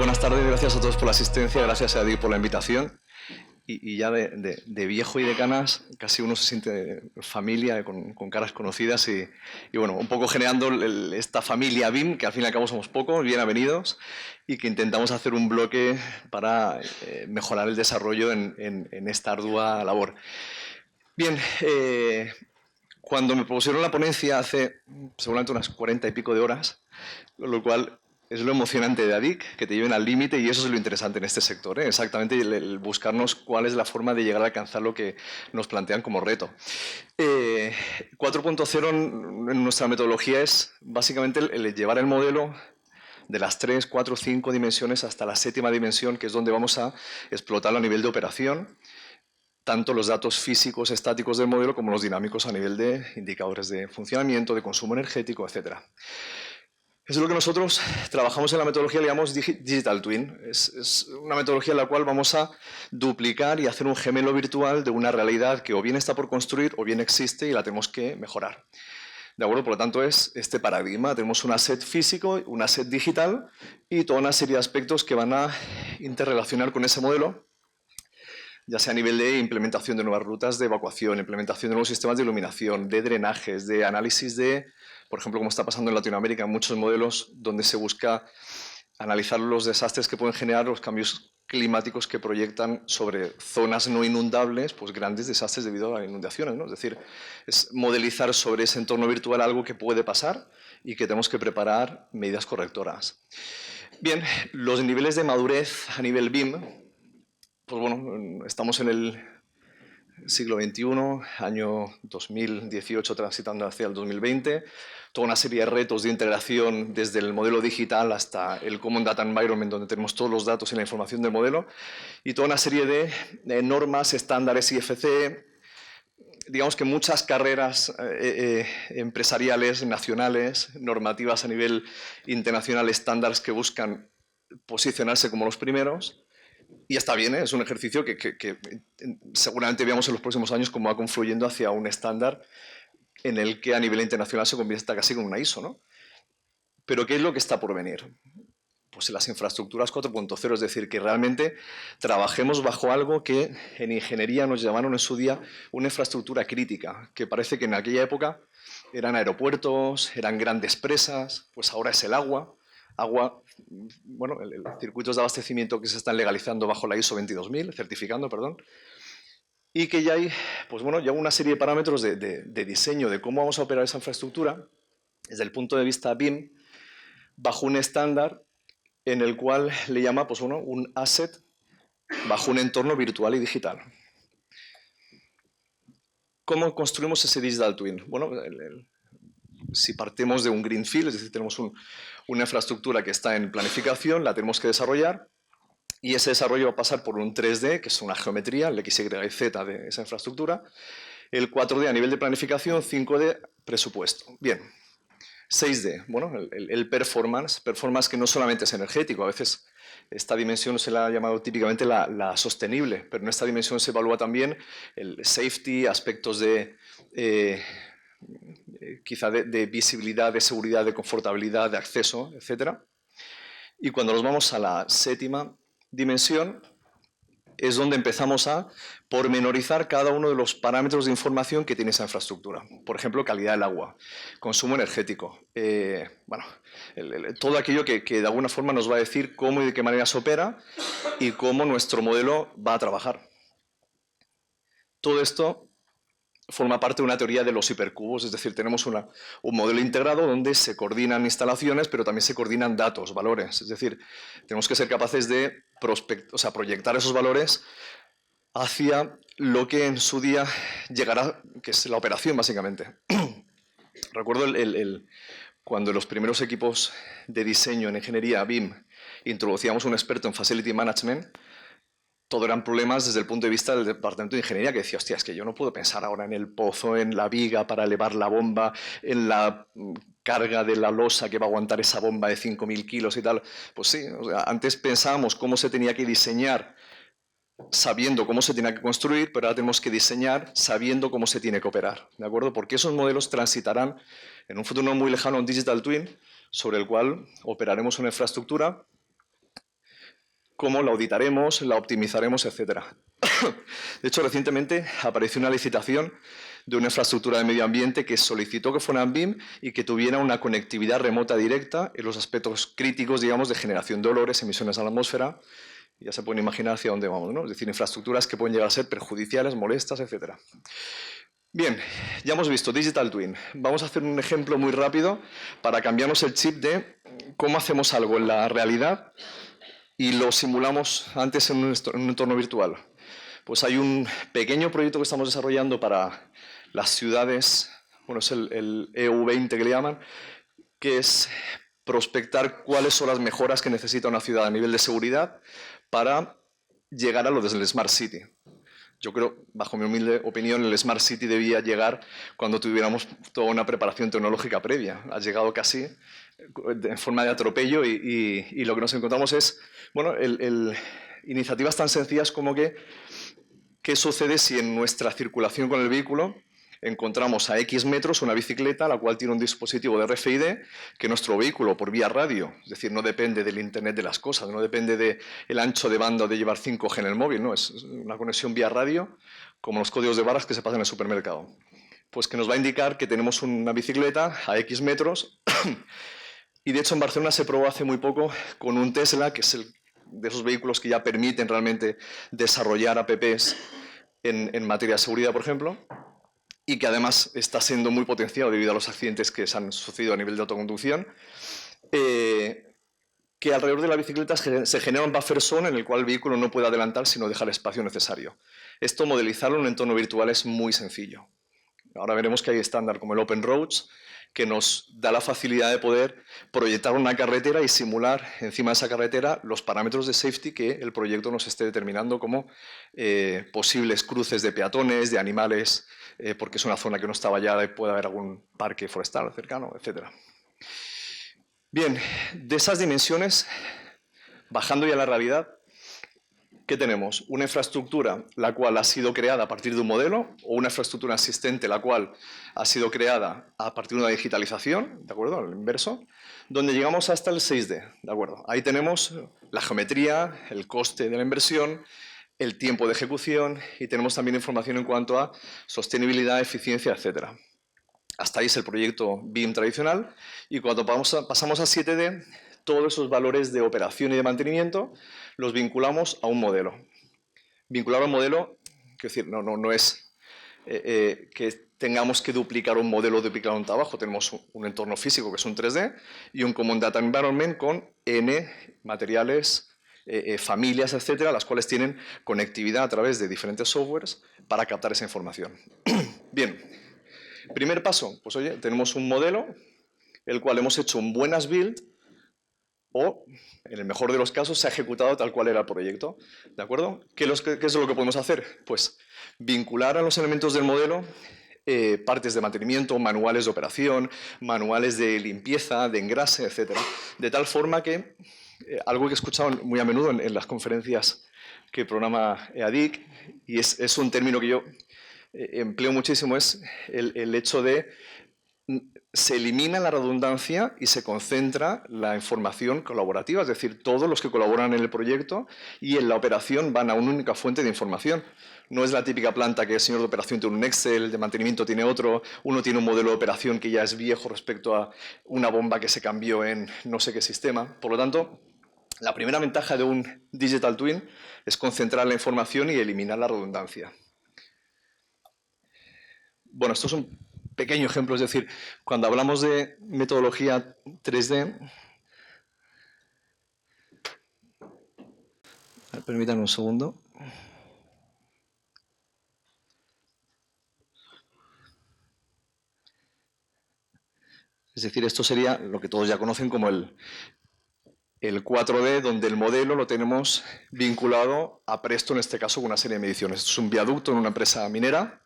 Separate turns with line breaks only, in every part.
Buenas tardes, gracias a todos por la asistencia, gracias a Adi por la invitación. Y ya de viejo y de canas, casi uno se siente familia, con caras conocidas y bueno, un poco generando esta familia BIM, que al fin y al cabo somos pocos, bien avenidos, y que intentamos hacer un bloque para mejorar el desarrollo en esta ardua labor. Bien, cuando me propusieron la ponencia hace seguramente unas 40 y pico de horas, lo cual es lo emocionante de ADIC, que te lleven al límite, y eso es lo interesante en este sector, ¿eh? Exactamente el buscarnos cuál es la forma de llegar a alcanzar lo que nos plantean como reto. 4.0 en nuestra metodología es básicamente el llevar el modelo de las 3, 4, 5 dimensiones hasta la 7ª dimensión, que es donde vamos a explotarlo a nivel de operación, tanto los datos físicos estáticos del modelo como los dinámicos a nivel de indicadores de funcionamiento, de consumo energético, etc. Eso es lo que nosotros trabajamos en la metodología, le llamamos Digital Twin. Es una metodología en la cual vamos a duplicar y hacer un gemelo virtual de una realidad que o bien está por construir o bien existe y la tenemos que mejorar. ¿De acuerdo? Por lo tanto, es este paradigma. Tenemos un asset físico, un asset digital y toda una serie de aspectos que van a interrelacionar con ese modelo, ya sea a nivel de implementación de nuevas rutas de evacuación, implementación de nuevos sistemas de iluminación, de drenajes, de análisis de, por ejemplo, como está pasando en Latinoamérica, en muchos modelos donde se busca analizar los desastres que pueden generar los cambios climáticos que proyectan sobre zonas no inundables, pues grandes desastres debido a inundaciones, ¿no? Es decir, es modelizar sobre ese entorno virtual algo que puede pasar y que tenemos que preparar medidas correctoras. Bien, los niveles de madurez a nivel BIM, pues bueno, estamos en el siglo XXI, año 2018 transitando hacia el 2020, toda una serie de retos de integración desde el modelo digital hasta el Common Data Environment, donde tenemos todos los datos y la información del modelo, y toda una serie de normas, estándares IFC, digamos que muchas carreras empresariales, nacionales, normativas a nivel internacional, estándares que buscan posicionarse como los primeros. Y está bien, ¿eh? Es un ejercicio que seguramente veamos en los próximos años cómo va confluyendo hacia un estándar en el que a nivel internacional se convierte casi con una ISO, ¿no? Pero ¿qué es lo que está por venir? Pues en las infraestructuras 4.0, es decir, que realmente trabajemos bajo algo que en ingeniería nos llamaron en su día una infraestructura crítica, que parece que en aquella época eran aeropuertos, eran grandes presas, pues ahora es el agua, bueno, circuitos de abastecimiento que se están legalizando bajo la ISO 22000, certificando, perdón, y que ya hay, pues bueno, ya una serie de parámetros de diseño de cómo vamos a operar esa infraestructura desde el punto de vista BIM, bajo un estándar en el cual le llama, pues bueno, un asset bajo un entorno virtual y digital. ¿Cómo construimos ese Digital Twin? Bueno, si partimos de un greenfield, es decir, tenemos una infraestructura que está en planificación, la tenemos que desarrollar, y ese desarrollo va a pasar por un 3D, que es una geometría, el X, Y y Z de esa infraestructura, el 4D a nivel de planificación, 5D presupuesto. Bien, 6D, bueno, el performance que no solamente es energético, a veces esta dimensión se la ha llamado típicamente la sostenible, pero en esta dimensión se evalúa también el safety, aspectos de quizá de visibilidad, de seguridad, de confortabilidad, de acceso, etc. Y cuando nos vamos a la 7ª dimensión, es donde empezamos a pormenorizar cada uno de los parámetros de información que tiene esa infraestructura. Por ejemplo, calidad del agua, consumo energético, bueno, todo aquello que de alguna forma nos va a decir cómo y de qué manera se opera y cómo nuestro modelo va a trabajar. Todo esto forma parte de una teoría de los hipercubos, es decir, tenemos un modelo integrado donde se coordinan instalaciones, pero también se coordinan datos, valores. Es decir, tenemos que ser capaces de proyectar esos valores hacia lo que en su día llegará, que es la operación, básicamente. Recuerdo cuando los primeros equipos de diseño en ingeniería BIM introducíamos un experto en Facility Management, todo eran problemas desde el punto de vista del departamento de ingeniería, que decía, hostia, es que yo no puedo pensar ahora en el pozo, en la viga para elevar la bomba, en la carga de la losa que va a aguantar esa bomba de 5.000 kilos y tal. Pues sí, o sea, antes pensábamos cómo se tenía que diseñar sabiendo cómo se tiene que construir, pero ahora tenemos que diseñar sabiendo cómo se tiene que operar, ¿de acuerdo? Porque esos modelos transitarán en un futuro no muy lejano a un Digital Twin, sobre el cual operaremos una infraestructura cómo la auditaremos, la optimizaremos, etc. De hecho, recientemente apareció una licitación de una infraestructura de medio ambiente que solicitó que fuera BIM y que tuviera una conectividad remota directa en los aspectos críticos, digamos, de generación de olores, emisiones a la atmósfera. Ya se pueden imaginar hacia dónde vamos, ¿no? Es decir, infraestructuras que pueden llegar a ser perjudiciales, molestas, etc. Bien, ya hemos visto Digital Twin. Vamos a hacer un ejemplo muy rápido para cambiarnos el chip de cómo hacemos algo en la realidad y lo simulamos antes en un entorno virtual. Pues hay un pequeño proyecto que estamos desarrollando para las ciudades, bueno, es el EU20 que le llaman, que es prospectar cuáles son las mejoras que necesita una ciudad a nivel de seguridad para llegar a lo del Smart City. Yo creo, bajo mi humilde opinión, el Smart City debía llegar cuando tuviéramos toda una preparación tecnológica previa. Ha llegado casi en forma de atropello y lo que nos encontramos es, bueno, iniciativas tan sencillas como que, ¿qué sucede si en nuestra circulación con el vehículo encontramos a X metros una bicicleta la cual tiene un dispositivo de RFID que nuestro vehículo por vía radio, es decir, no depende del Internet de las cosas, no depende del ancho de banda o de llevar 5G en el móvil, no, es una conexión vía radio como los códigos de barras que se pasan en el supermercado. Pues que nos va a indicar que tenemos una bicicleta a X metros y de hecho en Barcelona se probó hace muy poco con un Tesla, que es de esos vehículos que ya permiten realmente desarrollar apps en materia de seguridad, por ejemplo, y que además está siendo muy potenciado debido a los accidentes que se han sucedido a nivel de autoconducción, que alrededor de la bicicleta se genera un buffer zone en el cual el vehículo no puede adelantar sino dejar el espacio necesario. Esto, modelizarlo en un entorno virtual es muy sencillo. Ahora veremos que hay estándar como el Open Roads, que nos da la facilidad de poder proyectar una carretera y simular encima de esa carretera los parámetros de safety que el proyecto nos esté determinando como posibles cruces de peatones, de animales, porque es una zona que no está vallada y puede haber algún parque forestal cercano, etc. Bien, de esas dimensiones, bajando ya a la realidad, ¿qué tenemos? Una infraestructura la cual ha sido creada a partir de un modelo o una infraestructura existente la cual ha sido creada a partir de una digitalización, ¿de acuerdo? Al inverso, donde llegamos hasta el 6D, ¿de acuerdo? Ahí tenemos la geometría, el coste de la inversión, el tiempo de ejecución y tenemos también información en cuanto a sostenibilidad, eficiencia, etc. Hasta ahí es el proyecto BIM tradicional y cuando pasamos a 7D, todos esos valores de operación y de mantenimiento los vinculamos a un modelo. Vincular a un modelo, quiero decir, no es que tengamos que duplicar un modelo, duplicar un trabajo. Tenemos un entorno físico que es un 3D y un Common Data Environment con N materiales, familias, etcétera, las cuales tienen conectividad a través de diferentes softwares para captar esa información. Bien, primer paso, pues oye, tenemos un modelo, el cual hemos hecho un buen as-build, o, en el mejor de los casos, se ha ejecutado tal cual era el proyecto. ¿De acuerdo? ¿Qué es lo que podemos hacer? Pues vincular a los elementos del modelo partes de mantenimiento, manuales de operación, manuales de limpieza, de engrase, etc. De tal forma que, algo que he escuchado muy a menudo en las conferencias que programa EADIC, y es un término que yo empleo muchísimo, es el hecho de se elimina la redundancia y se concentra la información colaborativa, es decir, todos los que colaboran en el proyecto y en la operación van a una única fuente de información. No es la típica planta que el señor de operación tiene un Excel, el de mantenimiento tiene otro, uno tiene un modelo de operación que ya es viejo respecto a una bomba que se cambió en no sé qué sistema. Por lo tanto, la primera ventaja de un Digital Twin es concentrar la información y eliminar la redundancia. Bueno, esto es un pequeño ejemplo, es decir, cuando hablamos de metodología 3D, permítanme un segundo. Es decir, esto sería lo que todos ya conocen como el 4D, donde el modelo lo tenemos vinculado a Presto, en este caso, con una serie de mediciones. Esto es un viaducto en una empresa minera.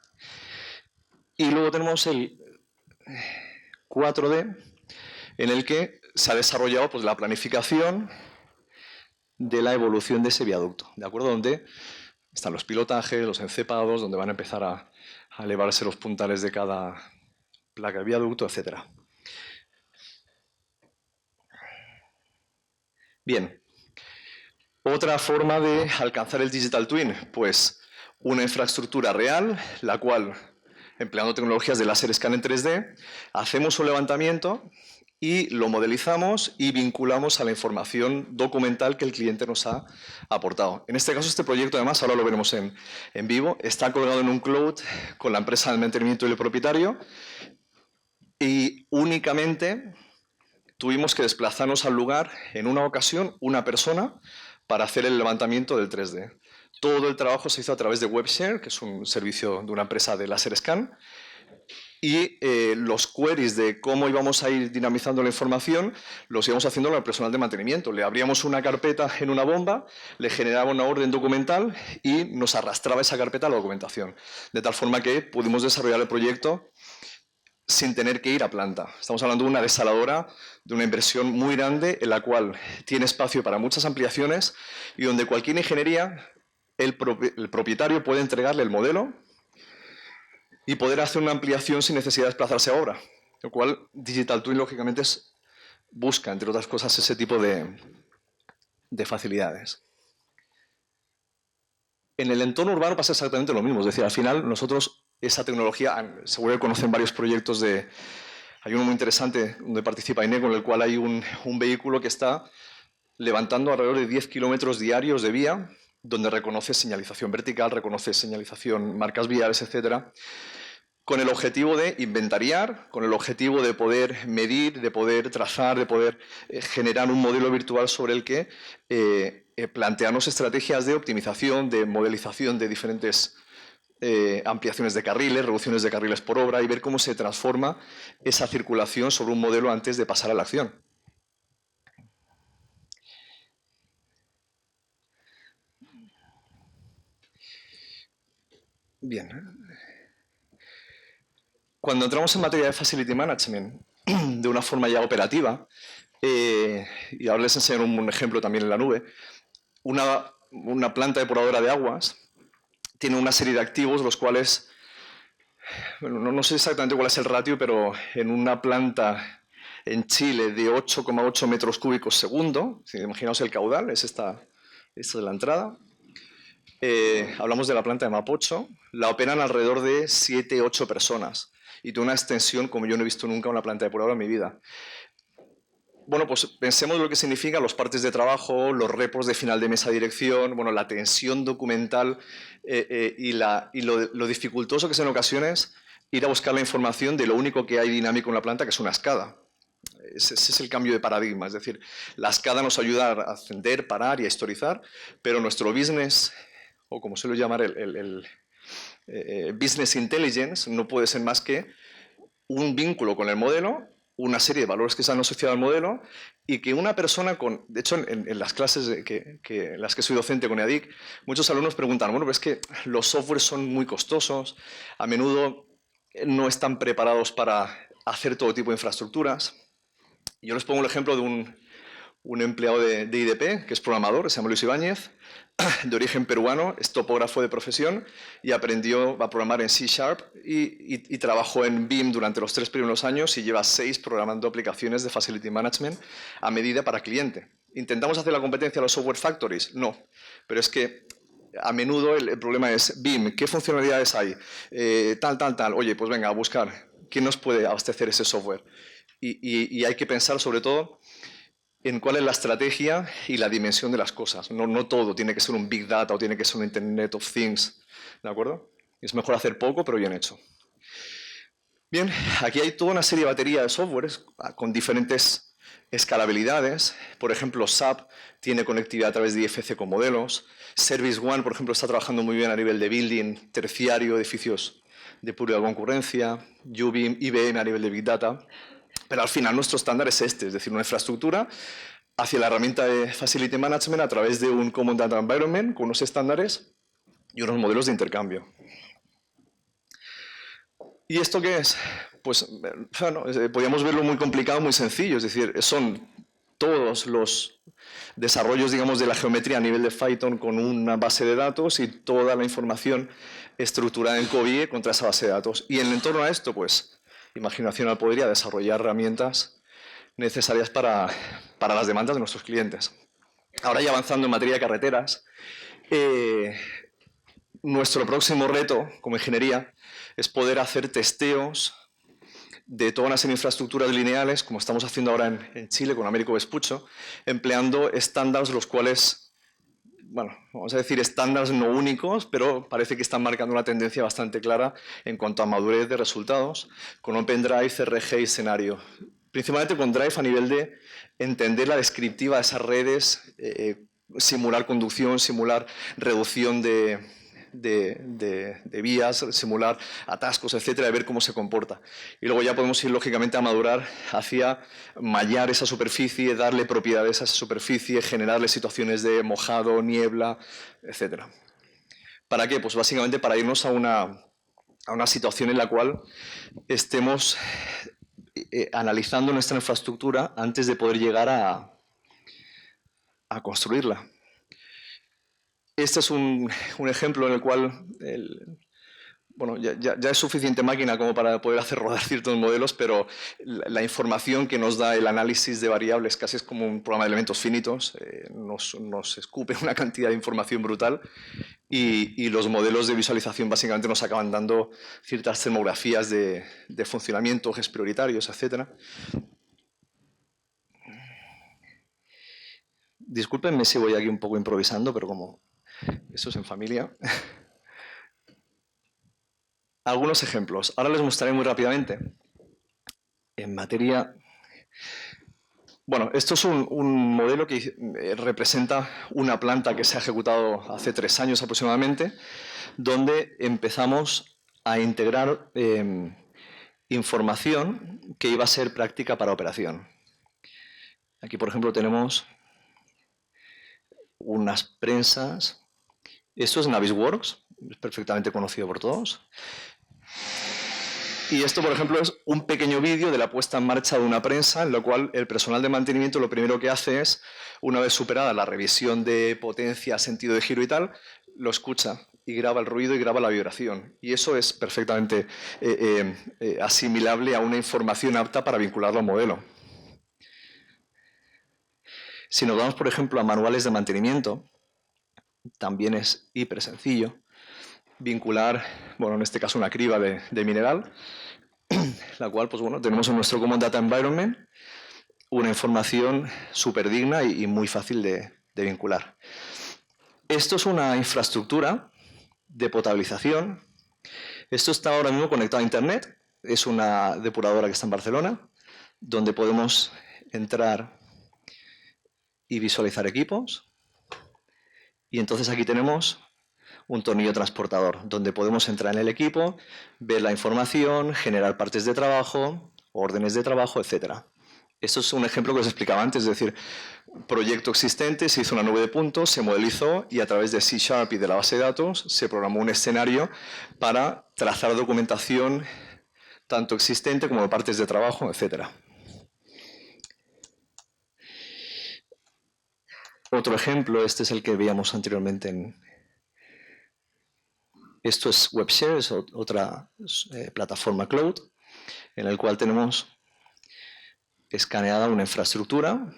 Y luego tenemos el 4D, en el que se ha desarrollado pues, la planificación de la evolución de ese viaducto, ¿de acuerdo? Donde están los pilotajes, los encepados, donde van a empezar a elevarse los puntales de cada placa de viaducto, etc. Bien, Otra forma de alcanzar el Digital Twin, pues una infraestructura real, la cual, empleando tecnologías de láser scan en 3D, hacemos un levantamiento y lo modelizamos y vinculamos a la información documental que el cliente nos ha aportado. En este caso, este proyecto, además, ahora lo veremos en vivo, está colgado en un cloud con la empresa de mantenimiento y el propietario, y únicamente tuvimos que desplazarnos al lugar en una ocasión, una persona, para hacer el levantamiento del 3D. Todo el trabajo se hizo a través de WebShare, que es un servicio de una empresa de láser scan, y los queries de cómo íbamos a ir dinamizando la información los íbamos haciendo al personal de mantenimiento. Le abríamos una carpeta en una bomba, le generaba una orden documental y nos arrastraba esa carpeta a la documentación. De tal forma que pudimos desarrollar el proyecto sin tener que ir a planta. Estamos hablando de una desaladora, de una inversión muy grande en la cual tiene espacio para muchas ampliaciones y donde cualquier ingeniería, el propietario puede entregarle el modelo y poder hacer una ampliación sin necesidad de desplazarse a obra. Lo cual Digital Twin, lógicamente, busca, entre otras cosas, ese tipo de facilidades. En el entorno urbano pasa exactamente lo mismo. Es decir, al final nosotros esa tecnología, seguro que conocen varios proyectos de... Hay uno muy interesante donde participa INE, con el cual hay un vehículo que está levantando alrededor de 10 kilómetros diarios de vía, donde reconoce señalización vertical, reconoce señalización, marcas viales, etcétera, con el objetivo de inventariar, con el objetivo de poder medir, de poder trazar, de poder generar un modelo virtual sobre el que plantearnos estrategias de optimización, de modelización de diferentes ampliaciones de carriles, reducciones de carriles por obra y ver cómo se transforma esa circulación sobre un modelo antes de pasar a la acción. Bien. Cuando entramos en materia de Facility Management, de una forma ya operativa, y ahora les enseñaré un ejemplo también en la nube, una planta depuradora de aguas tiene una serie de activos, los cuales, bueno, no sé exactamente cuál es el ratio, pero en una planta en Chile de 8,8 metros cúbicos segundo, si imaginaos el caudal, esta es la entrada. Hablamos de la planta de Mapocho, la operan alrededor de 7-8 personas y tiene una extensión como yo no he visto nunca una planta depuradora en mi vida. Bueno, pues pensemos lo que significa los partes de trabajo, los repos de final de mesa de dirección, bueno, la tensión documental y lo dificultoso que es en ocasiones ir a buscar la información de lo único que hay dinámico en la planta, que es una SCADA. Ese es el cambio de paradigma, es decir, la SCADA nos ayuda a ascender, parar y a historizar, pero nuestro business, o como suelo llamar el business intelligence, no puede ser más que un vínculo con el modelo, una serie de valores que se han asociado al modelo y que una persona con... De hecho, en las clases en las que soy docente con EADIC, muchos alumnos preguntan, bueno, pero es que los softwares son muy costosos, a menudo no están preparados para hacer todo tipo de infraestructuras. Yo les pongo el ejemplo de un empleado de IDP, que es programador, se llama Luis Ibáñez, de origen peruano, es topógrafo de profesión y aprendió a programar en C# y trabajó en BIM durante los 3 primeros años y lleva 6 programando aplicaciones de Facility Management a medida para cliente. ¿Intentamos hacer la competencia a los software factories? No, pero es que a menudo el problema es BIM, ¿qué funcionalidades hay? Tal. Oye, pues venga, a buscar. ¿Quién nos puede abastecer ese software? Y hay que pensar sobre todo en cuál es la estrategia y la dimensión de las cosas. No todo tiene que ser un Big Data o tiene que ser un Internet of Things, ¿de acuerdo? Es mejor hacer poco, pero bien hecho. Bien, aquí hay toda una serie de batería de softwares con diferentes escalabilidades. Por ejemplo, SAP tiene conectividad a través de IFC con modelos. Service One, por ejemplo, está trabajando muy bien a nivel de building terciario, edificios de pura concurrencia. UBIM, IBM a nivel de Big Data. Pero al final nuestro estándar es este, es decir, una infraestructura hacia la herramienta de Facility Management a través de un Common Data Environment con unos estándares y unos modelos de intercambio. ¿Y esto qué es? Pues bueno, podríamos verlo muy complicado, muy sencillo, es decir, son todos los desarrollos, digamos, de la geometría a nivel de Python con una base de datos y toda la información estructurada en COBIE contra esa base de datos. Y en torno a esto, pues, Imaginación podría desarrollar herramientas necesarias para las demandas de nuestros clientes. Ahora ya avanzando en materia de carreteras, nuestro próximo reto como ingeniería es poder hacer testeos de todas las infraestructuras lineales, como estamos haciendo ahora en Chile con Américo Vespuccio, empleando estándares los cuales, bueno, vamos a decir estándares no únicos, pero parece que están marcando una tendencia bastante clara en cuanto a madurez de resultados, con OpenDrive, RG y escenario. Principalmente con Drive a nivel de entender la descriptiva de esas redes, simular conducción, simular reducción de vías, simular atascos, etcétera, y ver cómo se comporta. Y luego ya podemos ir, lógicamente, a madurar hacia mallar esa superficie, darle propiedades a esa superficie, generarle situaciones de mojado, niebla, etcétera. ¿Para qué? Pues básicamente para irnos a una situación en la cual estemos analizando nuestra infraestructura antes de poder llegar a construirla. Este es un ejemplo en el cual bueno, ya es suficiente máquina como para poder hacer rodar ciertos modelos, pero la información que nos da el análisis de variables casi es como un programa de elementos finitos, nos escupe una cantidad de información brutal y los modelos de visualización básicamente nos acaban dando ciertas termografías de funcionamiento, ejes prioritarios, etc. Discúlpenme si voy aquí un poco improvisando, pero como eso es en familia. Algunos ejemplos. Ahora les mostraré muy rápidamente. En materia... Bueno, esto es un modelo que representa una planta que se ha ejecutado hace 3 años aproximadamente, donde empezamos a integrar información que iba a ser práctica para operación. Aquí, por ejemplo, tenemos unas prensas. Esto es Navisworks, es perfectamente conocido por todos. Y esto, por ejemplo, es un pequeño vídeo de la puesta en marcha de una prensa, en la cual el personal de mantenimiento lo primero que hace es, una vez superada la revisión de potencia, sentido de giro y tal, lo escucha y graba el ruido y graba la vibración. Y eso es perfectamente asimilable a una información apta para vincularlo al modelo. Si nos vamos, por ejemplo, a manuales de mantenimiento, también es hiper sencillo vincular, bueno, en este caso una criba de mineral, la cual, pues bueno, tenemos en nuestro Common Data Environment una información súper digna y muy fácil de vincular. Esto es una infraestructura de potabilización. Esto está ahora mismo conectado a Internet. Es una depuradora que está en Barcelona, donde podemos entrar y visualizar equipos. Y entonces aquí tenemos un tornillo transportador, donde podemos entrar en el equipo, ver la información, generar partes de trabajo, órdenes de trabajo, etc. Esto es un ejemplo que os explicaba antes, es decir, proyecto existente, se hizo una nube de puntos, se modelizó y a través de C# y de la base de datos se programó un escenario para trazar documentación tanto existente como de partes de trabajo, etc. Otro ejemplo, este es el que veíamos anteriormente Esto es WebShare, es otra plataforma cloud, en el cual tenemos escaneada una infraestructura,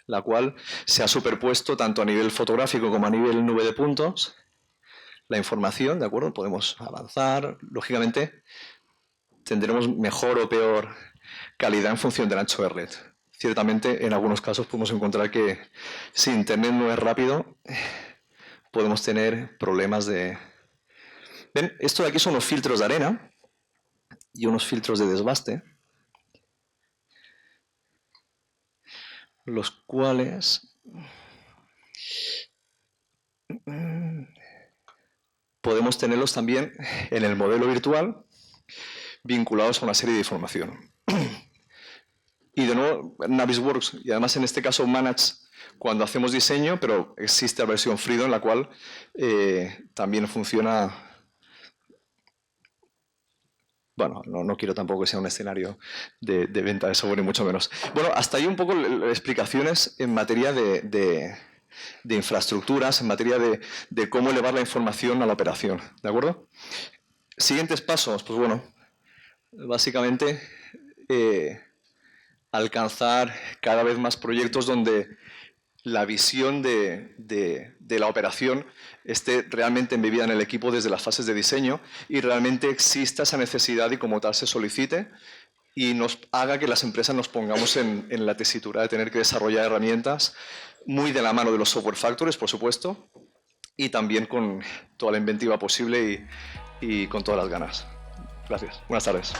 la cual se ha superpuesto tanto a nivel fotográfico como a nivel nube de puntos, la información, ¿de acuerdo? Podemos avanzar, lógicamente tendremos mejor o peor calidad en función del ancho de red. Ciertamente, en algunos casos podemos encontrar que si Internet no es rápido, podemos tener problemas de... ¿Ven? Esto de aquí son los filtros de arena y unos filtros de desbaste, los cuales podemos tenerlos también en el modelo virtual vinculados a una serie de información. Y de nuevo, Navisworks, y además en este caso Manage cuando hacemos diseño, pero existe la versión Freedom, la cual también funciona. Bueno, no quiero tampoco que sea un escenario de venta de software, ni mucho menos. Bueno, hasta ahí un poco explicaciones en materia de infraestructuras, en materia de cómo elevar la información a la operación. ¿De acuerdo? Siguientes pasos, pues bueno, básicamente alcanzar cada vez más proyectos donde la visión de la operación esté realmente embebida en el equipo desde las fases de diseño y realmente exista esa necesidad y como tal se solicite y nos haga que las empresas nos pongamos en la tesitura de tener que desarrollar herramientas muy de la mano de los software factories, por supuesto, y también con toda la inventiva posible y con todas las ganas. Gracias. Buenas tardes.